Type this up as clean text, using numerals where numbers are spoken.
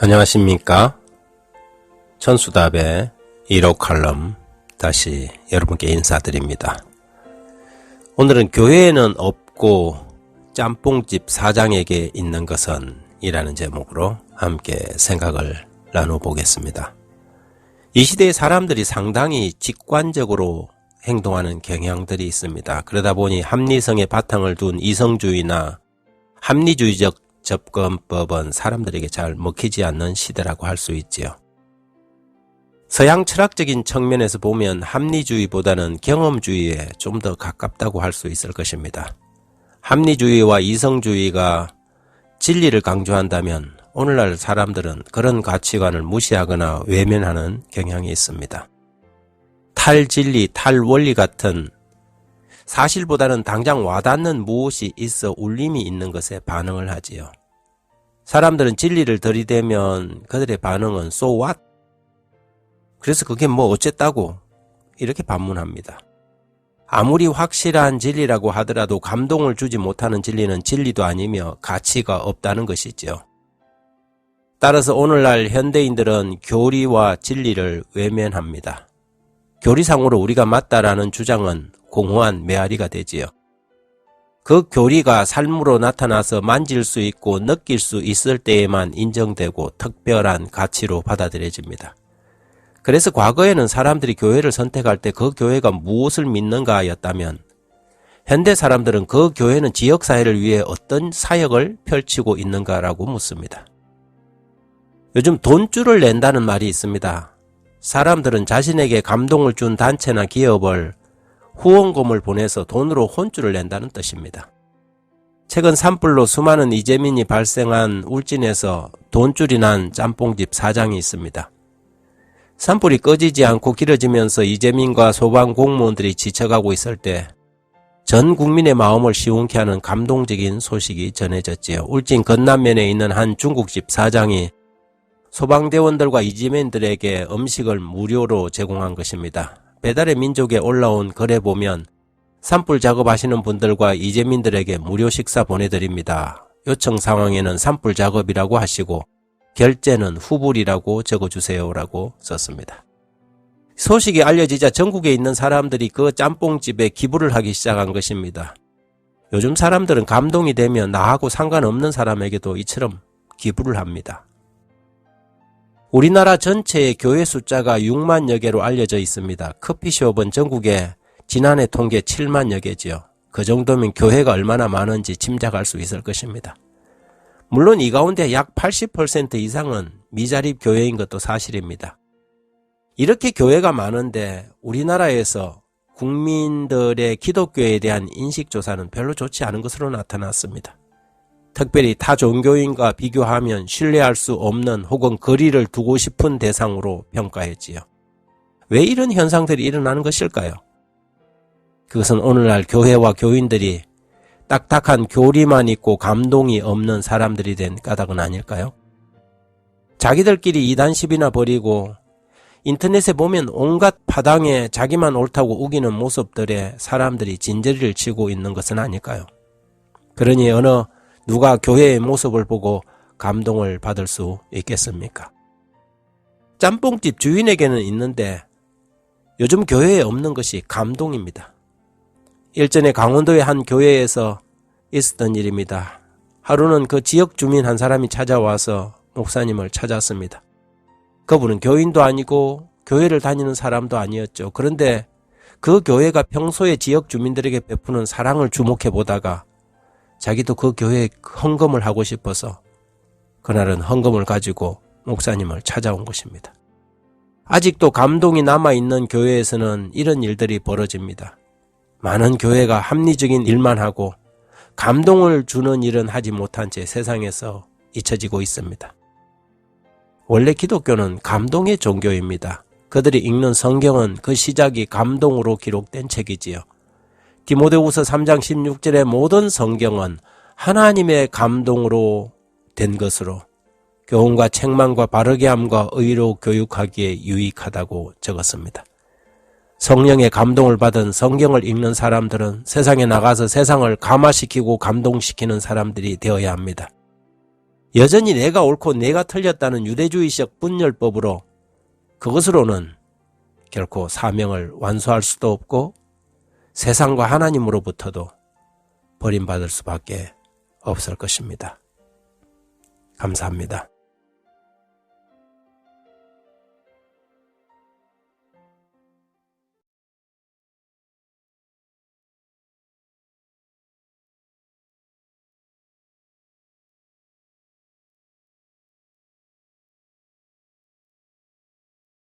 안녕하십니까. 천수답의 1호 칼럼 다시 여러분께 인사드립니다. 오늘은 교회에는 없고 짬뽕집 사장에게 있는 것은 이라는 제목으로 함께 생각을 나눠보겠습니다. 이 시대의 사람들이 상당히 직관적으로 행동하는 경향들이 있습니다. 그러다 보니 합리성의 바탕을 둔 이성주의나 합리주의적 접근법은 사람들에게 잘 먹히지 않는 시대라고 할 수 있지요. 서양 철학적인 측면에서 보면 합리주의보다는 경험주의에 좀 더 가깝다고 할 수 있을 것입니다. 합리주의와 이성주의가 진리를 강조한다면 오늘날 사람들은 그런 가치관을 무시하거나 외면하는 경향이 있습니다. 탈진리, 탈원리 같은 사실보다는 당장 와닿는 무엇이 있어 울림이 있는 것에 반응을 하지요. 사람들은 진리를 들이대면 그들의 반응은 So what? 그래서 그게 뭐 어쨌다고? 이렇게 반문합니다. 아무리 확실한 진리라고 하더라도 감동을 주지 못하는 진리는 진리도 아니며 가치가 없다는 것이죠. 따라서 오늘날 현대인들은 교리와 진리를 외면합니다. 교리상으로 우리가 맞다라는 주장은 공허한 메아리가 되지요. 그 교리가 삶으로 나타나서 만질 수 있고 느낄 수 있을 때에만 인정되고 특별한 가치로 받아들여집니다. 그래서 과거에는 사람들이 교회를 선택할 때 그 교회가 무엇을 믿는가였다면 현대 사람들은 그 교회는 지역사회를 위해 어떤 사역을 펼치고 있는가라고 묻습니다. 요즘 돈줄을 낸다는 말이 있습니다. 사람들은 자신에게 감동을 준 단체나 기업을 후원금을 보내서 돈으로 혼줄을 낸다는 뜻입니다. 최근 산불로 수많은 이재민이 발생한 울진에서 돈줄이 난 짬뽕집 사장이 있습니다. 산불이 꺼지지 않고 길어지면서 이재민과 소방 공무원들이 지쳐가고 있을 때 전 국민의 마음을 시원케 하는 감동적인 소식이 전해졌지요. 울진 건남면에 있는 한 중국집 사장이 소방대원들과 이재민들에게 음식을 무료로 제공한 것입니다. 배달의 민족에 올라온 글에 보면 산불 작업하시는 분들과 이재민들에게 무료 식사 보내드립니다. 요청 상황에는 산불 작업이라고 하시고 결제는 후불이라고 적어주세요라고 썼습니다. 소식이 알려지자 전국에 있는 사람들이 그 짬뽕집에 기부를 하기 시작한 것입니다. 요즘 사람들은 감동이 되면 나하고 상관없는 사람에게도 이처럼 기부를 합니다. 우리나라 전체의 교회 숫자가 6만여 개로 알려져 있습니다. 커피숍은 전국에 지난해 통계 7만여 개지요. 그 정도면 교회가 얼마나 많은지 짐작할 수 있을 것입니다. 물론 이 가운데 약 80% 이상은 미자립 교회인 것도 사실입니다. 이렇게 교회가 많은데 우리나라에서 국민들의 기독교에 대한 인식조사는 별로 좋지 않은 것으로 나타났습니다. 특별히 타 종교인과 비교하면 신뢰할 수 없는 혹은 거리를 두고 싶은 대상으로 평가했지요. 왜 이런 현상들이 일어나는 것일까요? 그것은 오늘날 교회와 교인들이 딱딱한 교리만 있고 감동이 없는 사람들이 된 까닭은 아닐까요? 자기들끼리 이단시비나 벌이고 인터넷에 보면 온갖 파당에 자기만 옳다고 우기는 모습들에 사람들이 진저리를 치고 있는 것은 아닐까요? 그러니 누가 교회의 모습을 보고 감동을 받을 수 있겠습니까? 짬뽕집 주인에게는 있는데 요즘 교회에 없는 것이 감동입니다. 일전에 강원도의 한 교회에서 있었던 일입니다. 하루는 그 지역 주민 한 사람이 찾아와서 목사님을 찾았습니다. 그분은 교인도 아니고 교회를 다니는 사람도 아니었죠. 그런데 그 교회가 평소에 지역 주민들에게 베푸는 사랑을 주목해 보다가 자기도 그 교회에 헌금을 하고 싶어서 그날은 헌금을 가지고 목사님을 찾아온 것입니다. 아직도 감동이 남아있는 교회에서는 이런 일들이 벌어집니다. 많은 교회가 합리적인 일만 하고 감동을 주는 일은 하지 못한 채 세상에서 잊혀지고 있습니다. 원래 기독교는 감동의 종교입니다. 그들이 읽는 성경은 그 시작이 감동으로 기록된 책이지요. 디모데후서 3장 16절의 모든 성경은 하나님의 감동으로 된 것으로 교훈과 책망과 바르게 함과 의로 교육하기에 유익하다고 적었습니다. 성령의 감동을 받은 성경을 읽는 사람들은 세상에 나가서 세상을 감화시키고 감동시키는 사람들이 되어야 합니다. 여전히 내가 옳고 내가 틀렸다는 유대주의적 분열법으로 그것으로는 결코 사명을 완수할 수도 없고 세상과 하나님으로부터도 버림받을 수밖에 없을 것입니다. 감사합니다.